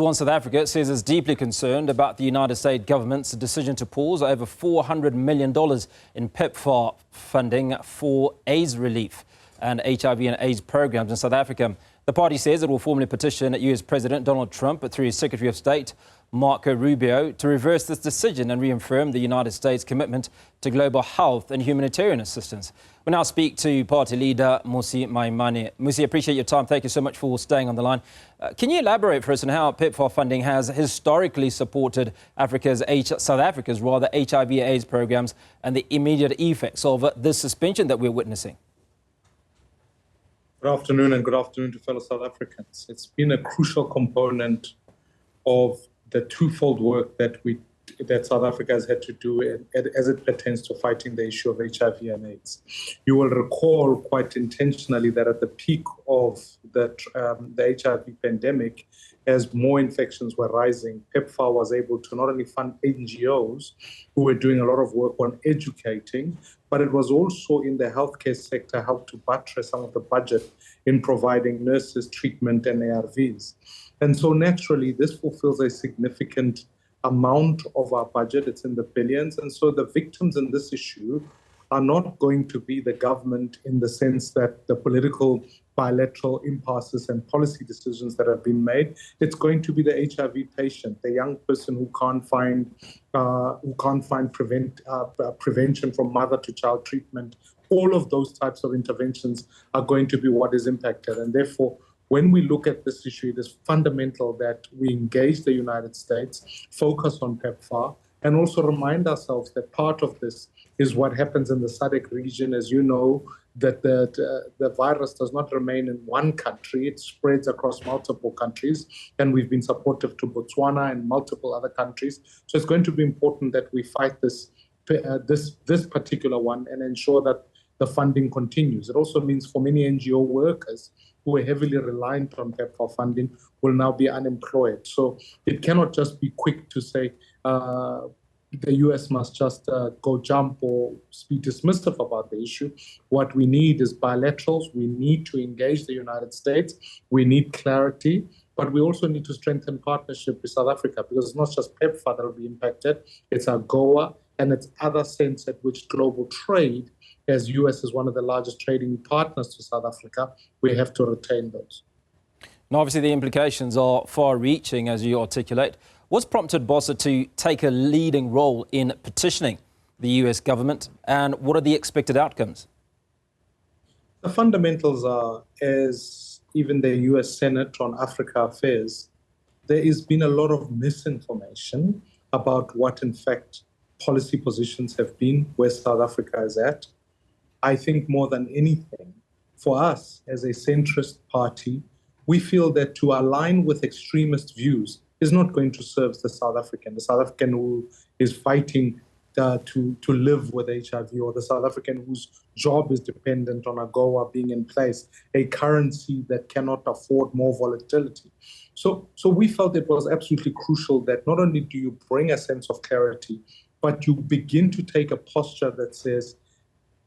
One South Africa says it's deeply concerned about the United States government's decision to pause over $400 million in PEPFAR funding for AIDS relief and HIV and AIDS programs in South Africa. The party says it will formally petition US President Donald Trump through his Secretary of State, Marco Rubio, to reverse this decision and reaffirm the United States' commitment to global health and humanitarian assistance. We now speak to party leader Mmusi Maimane. Mmusi, appreciate your time. Thank you so much for staying on the line. Can you elaborate for us on how PEPFAR funding has historically supported South Africa's HIV/AIDS programs and the immediate effects of this suspension that we're witnessing? Good afternoon, and good afternoon to fellow South Africans. It's been a crucial component of the twofold work that South Africa has had to do as it pertains to fighting the issue of HIV and AIDS. You will recall quite intentionally that at the peak of the HIV pandemic, as more infections were rising, PEPFAR was able to not only fund NGOs who were doing a lot of work on educating, but it was also in the healthcare sector helped to buttress some of the budget in providing nurses, treatment, and ARVs. And so naturally, this fulfills a significant amount of our budget. It's in the billions. And so the victims in this issue are not going to be the government in the sense that the political bilateral impasses and policy decisions that have been made. It's going to be the HIV patient, the young person who can't find prevention from mother to child treatment. All of those types of interventions are going to be what is impacted. And therefore, when we look at this issue, it is fundamental that we engage the United States, focus on PEPFAR, and also remind ourselves that part of this is what happens in the SADC region. As you know, that the virus does not remain in one country, it spreads across multiple countries, and we've been supportive to Botswana and multiple other countries. So it's going to be important that we fight this particular one and ensure that the funding continues. It also means for many NGO workers who are heavily reliant on PEPFAR funding will now be unemployed. So it cannot just be quick to say the US must just go jump or be dismissive about the issue. What we need is bilaterals. We need to engage the United States. We need clarity, but we also need to strengthen partnership with South Africa, because it's not just PEPFAR that will be impacted. It's AGOA and its other sense at which global trade, as US is one of the largest trading partners to South Africa, we have to retain those. Now, obviously, the implications are far-reaching, as you articulate. What's prompted BOSA to take a leading role in petitioning the US government, and what are the expected outcomes? The fundamentals are, as even the US Senate on Africa Affairs, there has been a lot of misinformation about what, in fact, policy positions have been, where South Africa is at. I think more than anything, for us as a centrist party, we feel that to align with extremist views is not going to serve the South African who is fighting to live with HIV, or the South African whose job is dependent on AGOA being in place, a currency that cannot afford more volatility. So we felt it was absolutely crucial that not only do you bring a sense of clarity, but you begin to take a posture that says,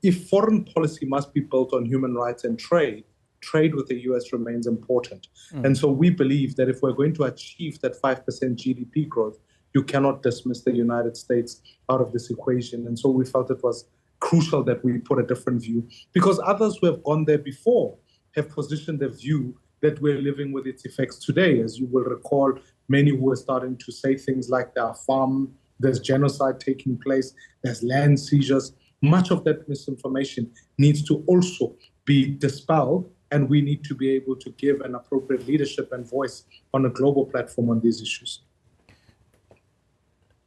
if foreign policy must be built on human rights and trade with the US remains important. And so we believe that if we're going to achieve that 5% GDP growth, you cannot dismiss the United States out of this equation. And so we felt it was crucial that we put a different view, because others who have gone there before have positioned the view that we're living with its effects today. As you will recall, many who are starting to say things like there are farm, there's genocide taking place, there's land seizures. Much of that misinformation needs to also be dispelled, and we need to be able to give an appropriate leadership and voice on a global platform on these issues.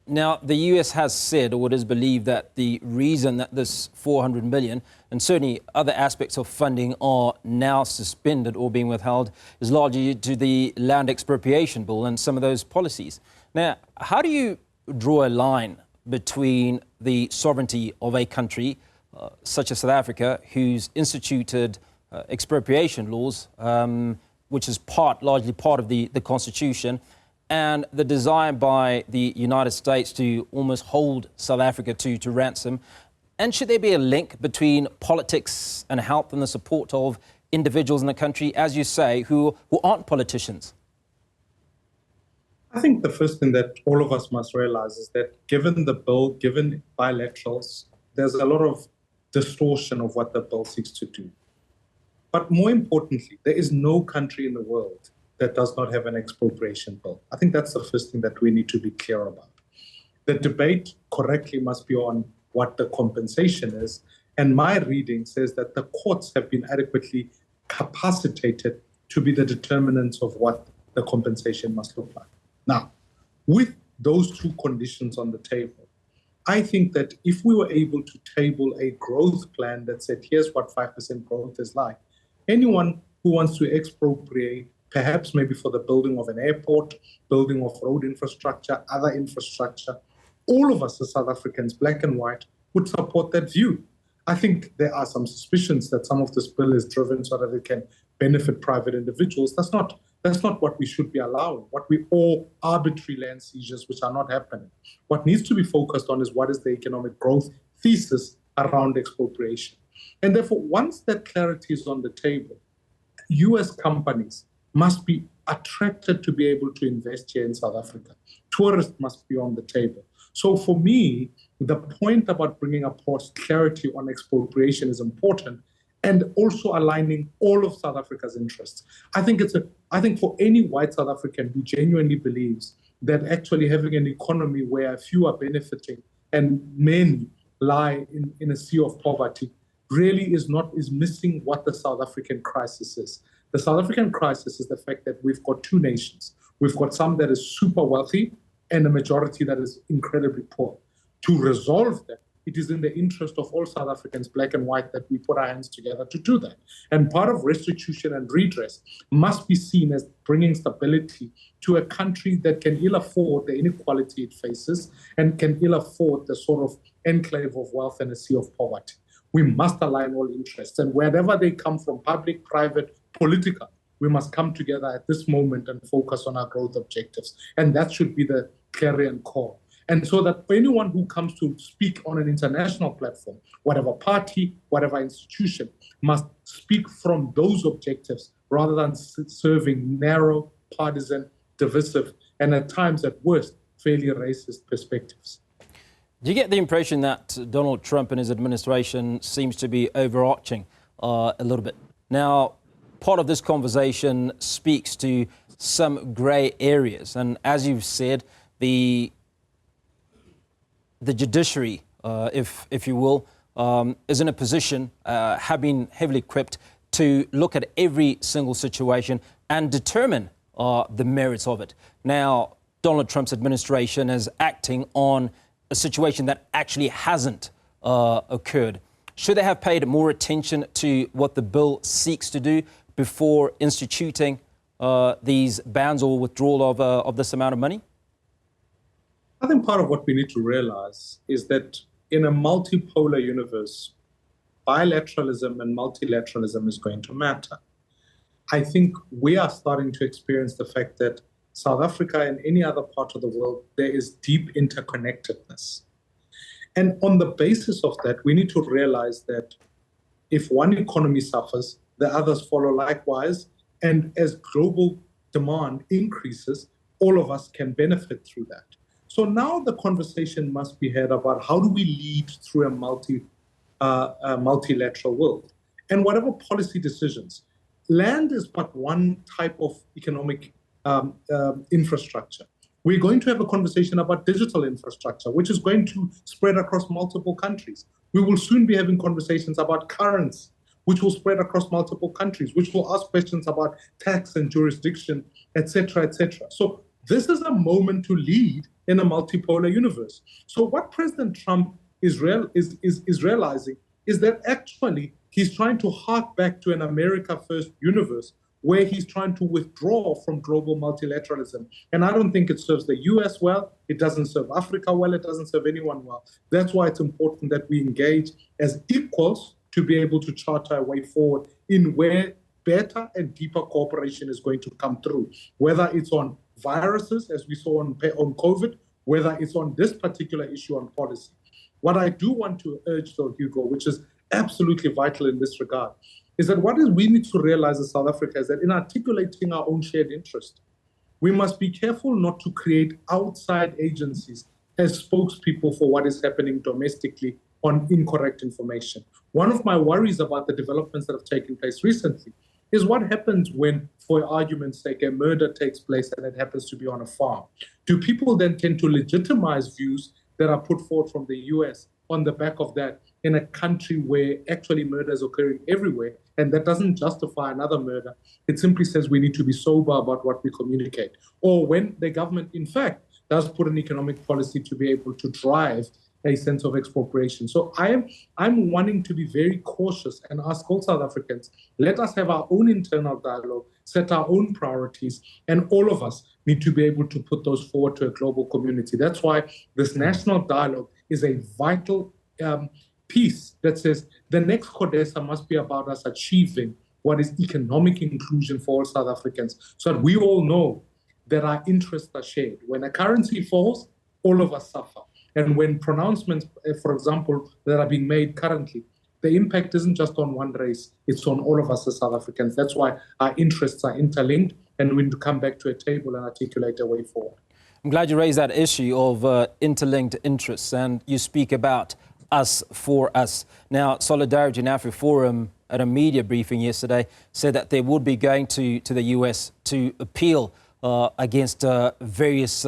Now, the US has said, or it is believed, that the reason that this $400 million and certainly other aspects of funding are now suspended or being withheld is largely due to the land expropriation bill and some of those policies. Now, how do you draw a line between the sovereignty of a country such as South Africa, who's instituted expropriation laws, which is largely part of the Constitution, and the desire by the United States to almost hold South Africa to ransom? And should there be a link between politics and health and the support of individuals in the country, as you say, who aren't politicians? I think the first thing that all of us must realize is that given the bill, given bilaterals, there's a lot of distortion of what the bill seeks to do. But more importantly, there is no country in the world that does not have an expropriation bill. I think that's the first thing that we need to be clear about. The debate correctly must be on what the compensation is. And my reading says that the courts have been adequately capacitated to be the determinants of what the compensation must look like. Now, with those two conditions on the table, I think that if we were able to table a growth plan that said, here's what 5% growth is like, anyone who wants to expropriate, perhaps maybe for the building of an airport, building of road infrastructure, other infrastructure, all of us as South Africans, black and white, would support that view. I think there are some suspicions that some of this bill is driven so that it can benefit private individuals. That's not what we should be allowing. What we all arbitrary land seizures, which are not happening. What needs to be focused on is what is the economic growth thesis around expropriation. And therefore, once that clarity is on the table, US companies must be attracted to be able to invest here in South Africa. Tourists must be on the table. So for me, the point about bringing up clarity on expropriation is important, and also aligning all of South Africa's interests. I think for any white South African who genuinely believes that actually having an economy where a few are benefiting and many lie in a sea of poverty really is missing what the South African crisis is. The South African crisis is the fact that we've got two nations. We've got some that is super wealthy and a majority that is incredibly poor. To resolve that, it is in the interest of all South Africans, black and white, that we put our hands together to do that. And part of restitution and redress must be seen as bringing stability to a country that can ill afford the inequality it faces and can ill afford the sort of enclave of wealth and a sea of poverty. We must align all interests, and wherever they come from, public, private, political, we must come together at this moment and focus on our growth objectives. And that should be the clarion call. And so that anyone who comes to speak on an international platform, whatever party, whatever institution, must speak from those objectives rather than serving narrow, partisan, divisive, and at times, at worst, fairly racist perspectives. Do you get the impression that Donald Trump and his administration seems to be overarching a little bit? Now, part of this conversation speaks to some grey areas. And as you've said, the judiciary, if you will, is in a position, have been heavily equipped to look at every single situation and determine the merits of it. Now, Donald Trump's administration is acting on a situation that actually hasn't occurred. Should they have paid more attention to what the bill seeks to do before instituting these bans or withdrawal of this amount of money? I think part of what we need to realize is that in a multipolar universe, bilateralism and multilateralism is going to matter. I think we are starting to experience the fact that South Africa and any other part of the world, there is deep interconnectedness. And on the basis of that, we need to realize that if one economy suffers, the others follow likewise. And as global demand increases, all of us can benefit through that. So now the conversation must be had about how do we lead through a multilateral world. And whatever policy decisions, land is but one type of economic infrastructure. We're going to have a conversation about digital infrastructure, which is going to spread across multiple countries. We will soon be having conversations about currency, which will spread across multiple countries, which will ask questions about tax and jurisdiction, et cetera, et cetera. So this is a moment to lead in a multipolar universe. So what President Trump is realizing is that actually he's trying to hark back to an America First universe where he's trying to withdraw from global multilateralism. And I don't think it serves the US well, it doesn't serve Africa well, it doesn't serve anyone well. That's why it's important that we engage as equals to be able to chart our way forward in where better and deeper cooperation is going to come through, whether it's on viruses, as we saw on COVID, whether it's on this particular issue on policy. What I do want to urge, though, Hugo, which is absolutely vital in this regard, is that we need to realize as South Africa is that in articulating our own shared interest, we must be careful not to create outside agencies as spokespeople for what is happening domestically on incorrect information. One of my worries about the developments that have taken place recently is what happens when, for argument's sake, a murder takes place and it happens to be on a farm. Do people then tend to legitimize views that are put forward from the US on the back of that in a country where actually murder is occurring everywhere? And that doesn't justify another murder. It simply says we need to be sober about what we communicate. Or when the government, in fact, does put an economic policy to be able to drive a sense of expropriation. So I'm wanting to be very cautious and ask all South Africans, let us have our own internal dialogue, set our own priorities, and all of us need to be able to put those forward to a global community. That's why this national dialogue is a vital piece that says the next CODESA must be about us achieving what is economic inclusion for all South Africans, so that we all know that our interests are shared. When a currency falls, all of us suffer. And when pronouncements, for example, that are being made currently, the impact isn't just on one race, it's on all of us as South Africans. That's why our interests are interlinked, and we need to come back to a table and articulate a way forward. I'm glad you raised that issue of interlinked interests, and you speak about us for us. Now, Solidarity in Africa Forum at a media briefing yesterday said that they would be going to the US to appeal against various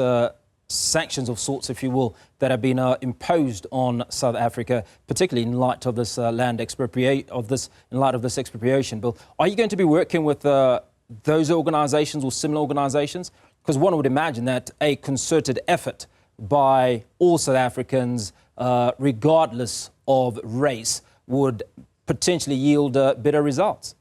sanctions of sorts, if you will, that have been imposed on South Africa, particularly in light of this land expropriation, in light of this expropriation bill. Are you going to be working with those organisations or similar organisations? Because one would imagine that a concerted effort by all South Africans, regardless of race, would potentially yield better results.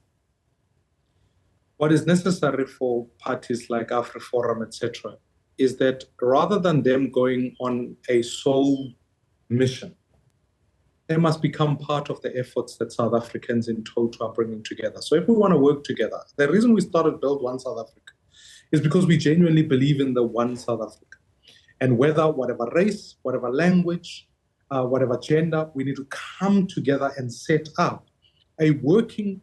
What is necessary for parties like AfriForum, etc., is that rather than them going on a sole mission, they must become part of the efforts that South Africans in total are bringing together. So if we want to work together, the reason we started Build One South Africa is because we genuinely believe in the one South Africa. And whatever race, whatever language, whatever gender, we need to come together and set up a working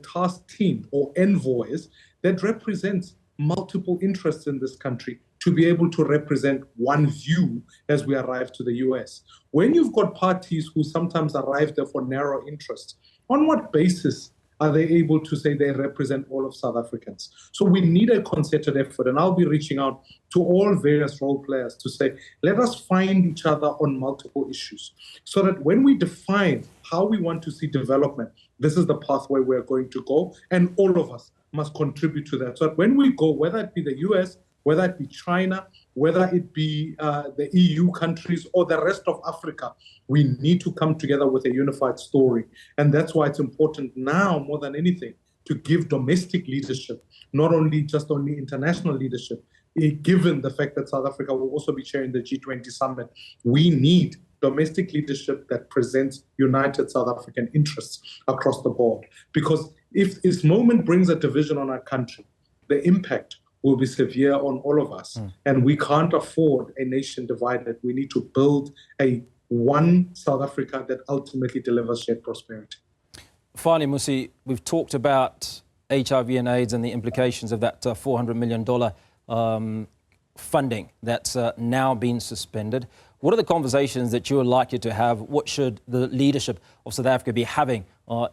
task team or envoys that represents multiple interests in this country to be able to represent one view as we arrive to the US. When you've got parties who sometimes arrive there for narrow interests, on what basis are they able to say they represent all of South Africans? So we need a concerted effort, and I'll be reaching out to all various role players to say, let us find each other on multiple issues, so that when we define how we want to see development, this is the pathway we're going to go, and all of us must contribute to that. So that when we go, whether it be the US, whether it be China, whether it be the EU countries or the rest of Africa, we need to come together with a unified story. And that's why it's important now more than anything to give domestic leadership, not only international leadership. Given the fact that South Africa will also be chairing the G20 summit, we need domestic leadership that presents united South African interests across the board. Because if this moment brings a division on our country, the impact will be severe on all of us. And we can't afford a nation divided. We need to build a one South Africa that ultimately delivers shared prosperity. Finally, Mmusi, we've talked about HIV and AIDS and the implications of that $400 million funding that's now been suspended. What are the conversations that you're likely to have? What should the leadership of South Africa be having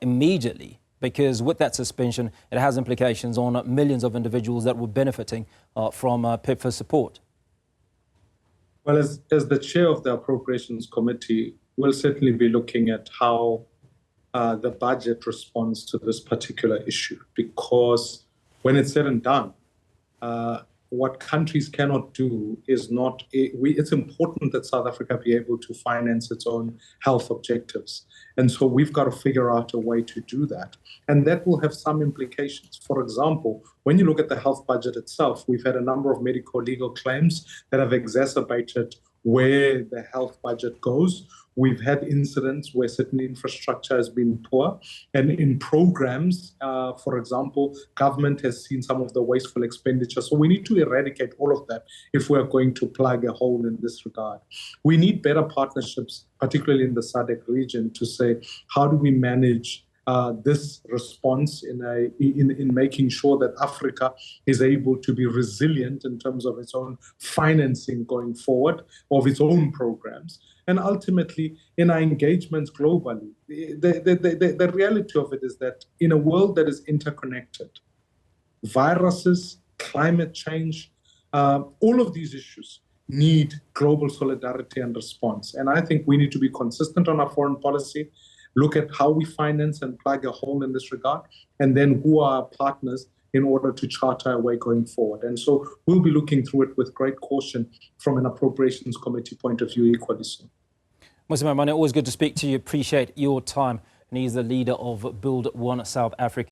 immediately? Because with that suspension, it has implications on millions of individuals that were benefiting from PEPFAR support. Well, as the chair of the Appropriations Committee, we'll certainly be looking at how the budget responds to this particular issue. Because when it's said and done, what countries cannot do is not, it's important that South Africa be able to finance its own health objectives. And so we've got to figure out a way to do that. And that will have some implications. For example, when you look at the health budget itself, we've had a number of medical legal claims that have exacerbated where the health budget goes. We've had incidents where certain infrastructure has been poor. And in programs, for example, government has seen some of the wasteful expenditure. So we need to eradicate all of that if we're going to plug a hole in this regard. We need better partnerships, particularly in the SADC region, to say, how do we manage this response in making sure that Africa is able to be resilient in terms of its own financing going forward, of its own programs, and ultimately in our engagements globally. The reality of it is that in a world that is interconnected, viruses, climate change, all of these issues need global solidarity and response. And I think we need to be consistent on our foreign policy, look at how we finance and plug a hole in this regard, and then who are our partners in order to chart our way going forward. And so we'll be looking through it with great caution from an appropriations committee point of view equally so. Mmusi Maimane, always good to speak to you. Appreciate your time. And he's the leader of Build One South Africa.